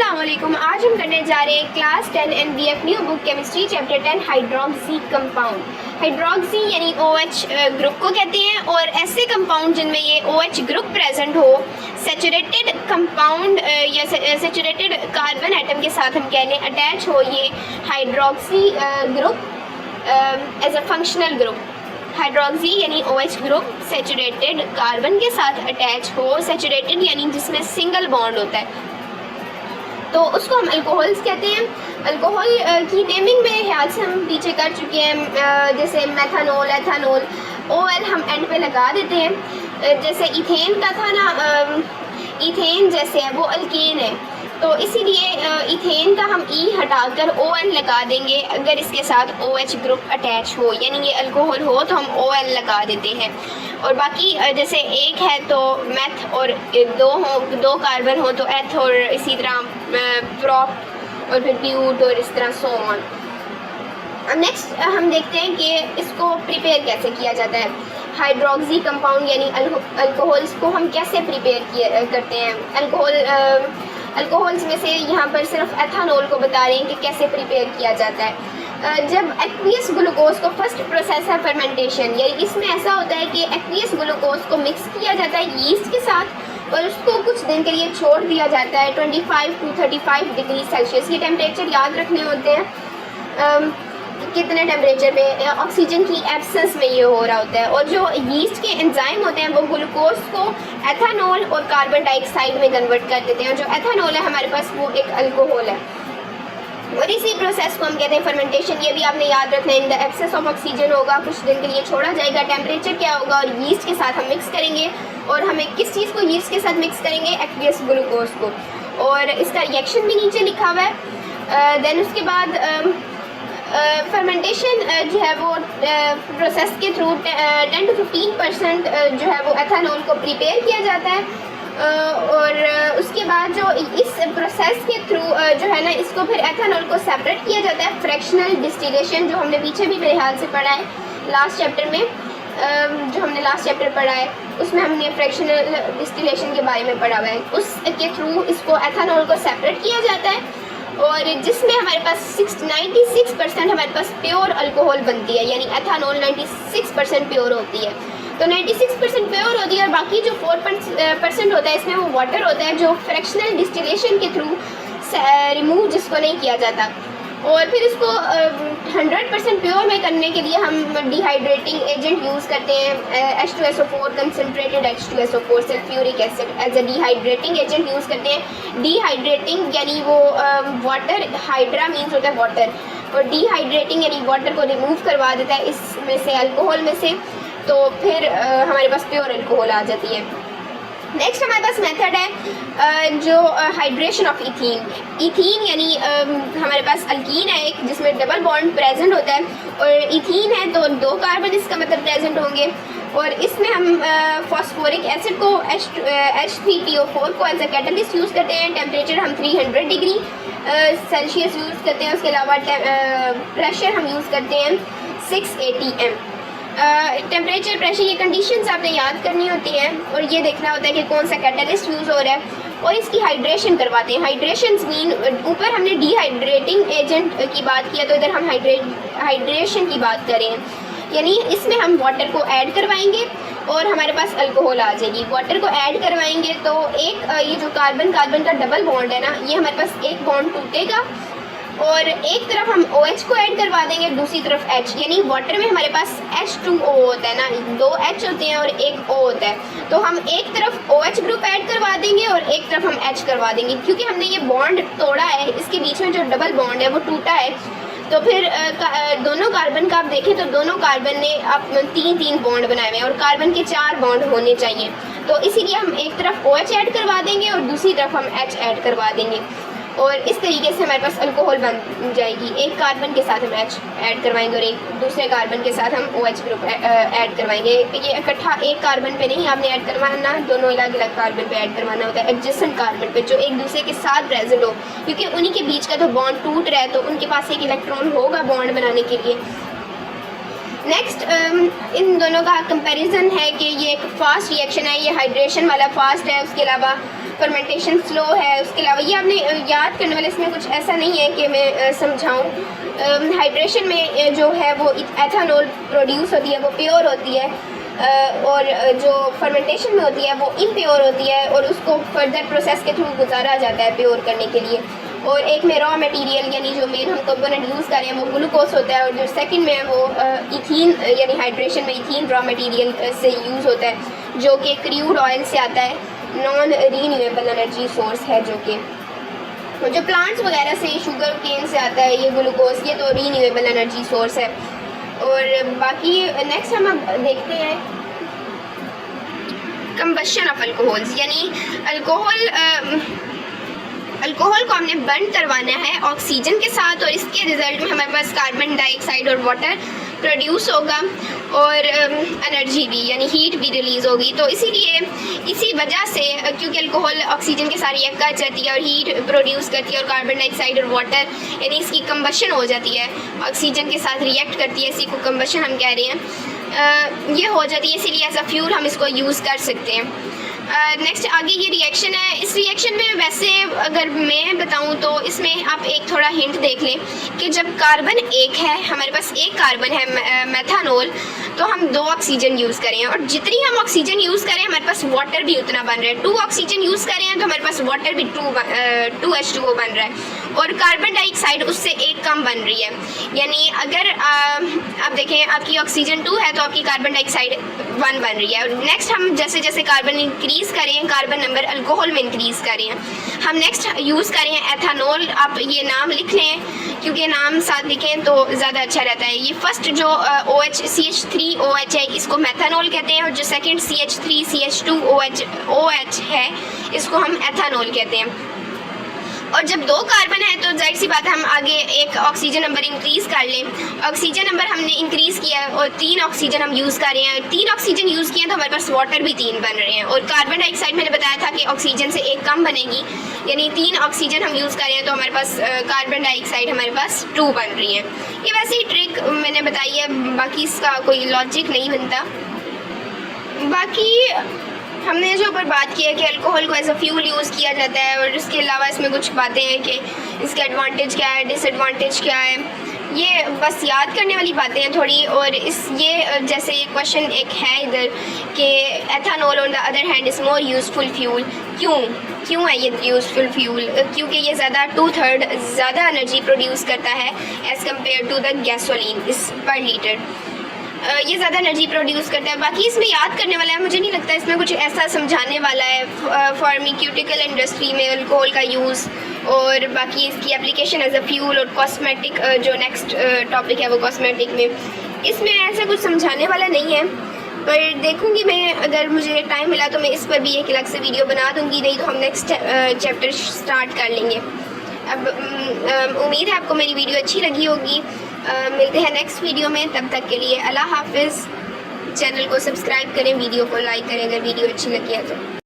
अस्सलामुअलैकुम। आज हम करने जा रहे हैं class 10 NBF new book chemistry chapter 10 hydroxy compound. Hydroxy यानी OH ग्रुप को कहते हैं और ऐसे कंपाउंड जिनमें ये OH ग्रुप प्रेजेंट हो, सेचुरेटेड कंपाउंड या सेचुरेटेड कार्बन एटम के साथ हम कह लें अटैच हो ये hydroxy group as a functional group. Hydroxy यानी OH ग्रुप सेचुरेटेड कार्बन के साथ अटैच हो, सेचुरेटेड यानी जिसमें सिंगल बॉन्ड होता है तो उसको हम अल्कोहल्स कहते हैं। अल्कोहल की नेमिंग मेरे ख्याल से हम पीछे कर चुके हैं, जैसे मेथानोल, एथानोल, OL हम एंड पे लगा देते हैं। जैसे इथेन का था ना, इथेन जैसे है वो अल्केन है तो इसीलिए इथेन का हम E हटाकर OL लगा देंगे अगर इसके साथ OH ग्रुप अटैच हो, यानी ये अल्कोहल हो तो हम OL लगा देते हैं। और बाकी जैसे एक है तो मेथ और दो कार्बन हो तो एथ, और इसी तरह प्रॉप और फिर ब्यूट और इस तरह सो ऑन। नेक्स्ट हम देखते हैं कि इसको प्रिपेयर कैसे किया जाता है। हाइड्रोक्सी कंपाउंड यानी अल्कोहल्स को हम कैसे प्रिपेयर करते हैं। अल्कोहल्स में से यहाँ पर सिर्फ एथानोल को बता रहे हैं कि कैसे प्रिपेयर किया जाता है। जब एक्वियस ग्लूकोज को फर्स्ट प्रोसेस है फर्मेंटेशन, यानी इसमें ऐसा होता है कि एक्वियस ग्लूकोज को मिक्स किया जाता है यीस्ट के साथ और उसको कुछ दिन के लिए छोड़ दिया जाता है 25 to 35 डिग्री सेल्सियस। ये टेम्परेचर याद रखने होते हैं कितने टेम्परेचर पे, ऑक्सीजन की एब्सेंस में ये हो रहा होता है। और जो यीस्ट के एंजाइम होते हैं वो ग्लूकोज को एथानोल और कार्बन डाइऑक्साइड में कन्वर्ट कर देते हैं। जो एथानोल है हमारे पास वो एक अल्कोहल है और इसी प्रोसेस को हम कहते हैं फर्मेंटेशन। ये भी आपने याद रखना है, in the excess of oxygen होगा, कुछ दिन के लिए छोड़ा जाएगा, टेम्परेचर क्या होगा और यीस्ट के साथ हम मिक्स करेंगे। और हमें किस चीज़ को यीस्ट के साथ मिक्स करेंगे, एक्वियस ग्लूकोज को, और इसका रिएक्शन भी नीचे लिखा हुआ है। देन उसके बाद फर्मेंटेशन जो है वो प्रोसेस के थ्रू 10 to 15% जो है वो एथानोल को प्रिपेयर किया जाता है। और उसके बाद जो इस प्रोसेस के थ्रू जो है ना इसको फिर एथानोल को सेपरेट किया जाता है फ्रैक्शनल डिस्टिलेशन, जो हमने पीछे भी मेरे ख्याल से पढ़ा है लास्ट चैप्टर में। जो हमने लास्ट चैप्टर पढ़ा है उसमें हमने फ्रैक्शनल डिस्टिलेशन के बारे में पढ़ा हुआ है। उसके थ्रू इसको एथानोल को सेपरेट किया जाता है और जिसमें हमारे पास 96% हमारे पास प्योर अल्कोहल बनती है, यानी एथानोल 96% प्योर होती है। तो 96% प्योर होती है और बाकी जो 4% होता है इसमें वो वाटर होता है जो फ्रैक्शनल डिस्टिलेशन के थ्रू रिमूव जिसको नहीं किया जाता। और फिर इसको 100% प्योर में करने के लिए हम डिहाइड्रेटिंग एजेंट यूज़ करते हैं। H2SO4 concentrated H2SO4 sulphuric acid as a dehydrating agent use करते हैं। डिहाइड्रेटिंग यानी वो वाटर, हाइड्रा मीन्स होता है वाटर, और डिहाइड्रेटिंग यानी वाटर को रिमूव करवा देता है इसमें से, अल्कोहल में से, तो फिर हमारे पास प्योर अल्कोहल आ जाती है। नेक्स्ट हमारे पास मेथड है जो हाइड्रेशन ऑफ इथीन। इथीन यानी हमारे पास अल्कीन है एक जिसमें डबल बॉन्ड प्रेजेंट होता है, और इथीन है तो 2 कार्बन इसका मतलब प्रेजेंट होंगे। और इसमें हम फॉस्फोरिक एसिड को H3PO4 को एज अ कैटलिस्ट यूज़ करते हैं। टेम्परेचर हम 300 डिग्री सेल्सियस यूज़ करते हैं। उसके अलावा प्रेशर हम यूज़ करते हैं 6 atm। टेम्परेचर, प्रेशर, ये कंडीशंस आपने याद करनी होती हैं और ये देखना होता है कि कौन सा कैटलिस्ट यूज़ हो रहा है और इसकी हाइड्रेशन करवाते हैं। हाइड्रेशन मीन, ऊपर हमने डिहाइड्रेटिंग एजेंट की बात किया तो इधर हम हाइड्रेशन की बात करें, यानी इसमें हम वाटर को ऐड करवाएंगे और हमारे पास अल्कोहल आ जाएगी। वाटर को ऐड करवाएंगे तो एक ये जो कार्बन कार्बन का डबल बॉन्ड है ना, ये हमारे पास एक बॉन्ड टूटेगा और एक तरफ हम OH को ऐड करवा देंगे, दूसरी तरफ H, यानी वाटर में हमारे पास H2O होता है ना, 2 H होते हैं और एक O होता है। तो हम एक तरफ OH ग्रुप ऐड करवा देंगे और एक तरफ हम H करवा देंगे, क्योंकि हमने ये बॉन्ड तोड़ा है, इसके बीच में जो डबल बॉन्ड है वो टूटा है। तो फिर दोनों कार्बन का आप देखें तो दोनों कार्बन ने अब 3-3 बॉन्ड बनाए हुए हैं और कार्बन के 4 बॉन्ड होने चाहिए। तो इसीलिए हम एक तरफ OH ऐड करवा देंगे और दूसरी तरफ हम H ऐड करवा देंगे और इस तरीके से हमारे पास अल्कोहल बन जाएगी। एक कार्बन के साथ हम H ऐड करवाएंगे और एक दूसरे कार्बन के साथ हम OH ग्रुप ऐड करवाएंगे। ये इकट्ठा एक कार्बन पे नहीं आपने ऐड करवाना, दोनों अलग अलग कार्बन पे ऐड करवाना होता है, एडजेसेंट कार्बन पे जो एक दूसरे के साथ प्रेजेंट हो, क्योंकि उन्हीं के बीच का तो बॉन्ड टूट रहा है तो उनके पास एक इलेक्ट्रॉन होगा बॉन्ड बनाने के लिए। नेक्स्ट इन दोनों का कंपैरिजन है कि ये एक फास्ट रिएक्शन है, ये हाइड्रेशन वाला फास्ट है, उसके अलावा फर्मेंटेशन स्लो है। उसके अलावा ये आपने याद करने वाले, इसमें कुछ ऐसा नहीं है कि मैं समझाऊँ। हाइड्रेशन में जो है वो एथानॉल प्रोड्यूस होती है, वो प्योर होती है, और जो फर्मेंटेशन में होती है वो इम्प्योर होती है, और उसको फर्दर प्रोसेस के थ्रू गुजारा जाता है प्योर करने के लिए। और एक में रॉ मटेरियल यानी जो मेन हम कंपोनेंट यूज़ कर रहे हैं वो ग्लूकोज होता है, और जो सेकंड में है वो इथीन, यानी हाइड्रेशन में इथीन रॉ मटेरियल से यूज़ होता है, जो कि क्रूड ऑयल से आता है, नॉन रीन्यूएबल एनर्जी सोर्स है। जो प्लांट्स वगैरह से, शुगर केन से आता है ये ग्लूकोज, ये तो रीन्यूएबल एनर्जी सोर्स है। और बाकी नेक्स्ट हम अब देखते हैं कंबशन ऑफ अल्कोहल्स, यानी अल्कोहल को हमने बर्न करवाना है ऑक्सीजन के साथ, और इसके रिजल्ट में हमारे पास कार्बन डाइऑक्साइड और वाटर प्रोड्यूस होगा, और एनर्जी भी यानी हीट भी रिलीज़ होगी। तो इसी वजह से, क्योंकि अल्कोहल ऑक्सीजन के साथ रिएक्ट कर जाती है और हीट प्रोड्यूस करती है, और कार्बन डाइऑक्साइड और वाटर यानी इसकी कंबशन हो जाती है, ऑक्सीजन के साथ रिएक्ट करती है, इसी को कंबशन हम कह रहे हैं। ये हो जाती है, इसीलिए एज अ फ्यूल हम इसको यूज़ कर सकते हैं। नेक्स्ट आगे ये रिएक्शन है। इस रिएक्शन में वैसे अगर मैं बताऊं तो इसमें आप एक थोड़ा हिंट देख लें कि जब कार्बन एक है, हमारे पास एक कार्बन है मेथानॉल, तो हम 2 ऑक्सीजन यूज़ करें, और जितनी हम ऑक्सीजन यूज़ करें हमारे पास वाटर भी उतना बन रहा है। 2 ऑक्सीजन यूज़ करें तो हमारे पास वाटर भी 2H2O बन रहा है, और कार्बन डाइऑक्साइड उससे एक कम बन रही है। यानी अगर आप देखें आपकी ऑक्सीजन 2 है तो आपकी कार्बन डाइऑक्साइड 1 बन रही है। और नेक्स्ट हम जैसे जैसे कार्बन इंक्रीज़ करें, कार्बन नंबर अल्कोहल में इंक्रीज़ करें, हम नेक्स्ट यूज़ करें एथानॉल। आप ये नाम लिख लें, क्योंकि नाम साथ लिखें तो ज़्यादा अच्छा रहता है। ये फर्स्ट जो CH3OH है इसको मेथानॉल कहते हैं, और जो सेकंड CH3CH2OH है इसको हम एथानॉल कहते हैं। और जब 2 कार्बन है तो जाहिर सी बात है हम आगे एक ऑक्सीजन नंबर इंक्रीज़ कर लें। ऑक्सीजन नंबर हमने इंक्रीज़ किया और 3 ऑक्सीजन हम यूज़ कर रहे हैं। 3 ऑक्सीजन यूज़ किए तो हमारे पास वाटर भी 3 बन रहे हैं, और कार्बन डाइऑक्साइड मैंने बताया था कि ऑक्सीजन से एक कम बनेगी, यानी 3 ऑक्सीजन हम यूज़ कर रहे हैं तो हमारे पास कार्बन डाइऑक्साइड हमारे पास 2 बन रही है। ये वैसे ही ट्रिक मैंने बताई है, बाकी इसका कोई लॉजिक नहीं बनता। बाकी हमने जो ऊपर बात की है कि अल्कोहल को एज अ फ्यूल यूज़ किया जाता है, और इसके अलावा इसमें कुछ बातें हैं कि इसके एडवांटेज क्या है, डिसएडवांटेज क्या है, ये बस याद करने वाली बातें हैं थोड़ी। और ये जैसे ये क्वेश्चन एक है इधर कि ethanol on the other hand is more useful fuel. क्यों है ये यूज़फुल फ्यूल? क्योंकि ये ज़्यादा 2/3 ज़्यादा एनर्जी प्रोड्यूस करता है as compare to the gasoline इस पर लीटर। ये ज़्यादा एनर्जी प्रोड्यूस करता है। बाकी इसमें याद करने वाला है, मुझे नहीं लगता इसमें कुछ ऐसा समझाने वाला है। फार्मास्यूटिकल इंडस्ट्री में अल्कोहल का यूज़, और बाकी इसकी एप्लीकेशन एज अ फ्यूल, और कॉस्मेटिक जो नेक्स्ट टॉपिक है वो कॉस्मेटिक में, इसमें ऐसा कुछ समझाने वाला नहीं है। पर देखूँगी मैं, अगर मुझे टाइम मिला तो मैं इस पर भी एक अलग से वीडियो बना दूँगी, नहीं तो हम नेक्स्ट चैप्टर स्टार्ट कर लेंगे। अब उम्मीद है आपको मेरी वीडियो अच्छी लगी होगी। मिलते हैं नेक्स्ट वीडियो में, तब तक के लिए अल्लाह हाफिज़। चैनल को सब्सक्राइब करें, वीडियो को लाइक करें अगर वीडियो अच्छी लगी है तो।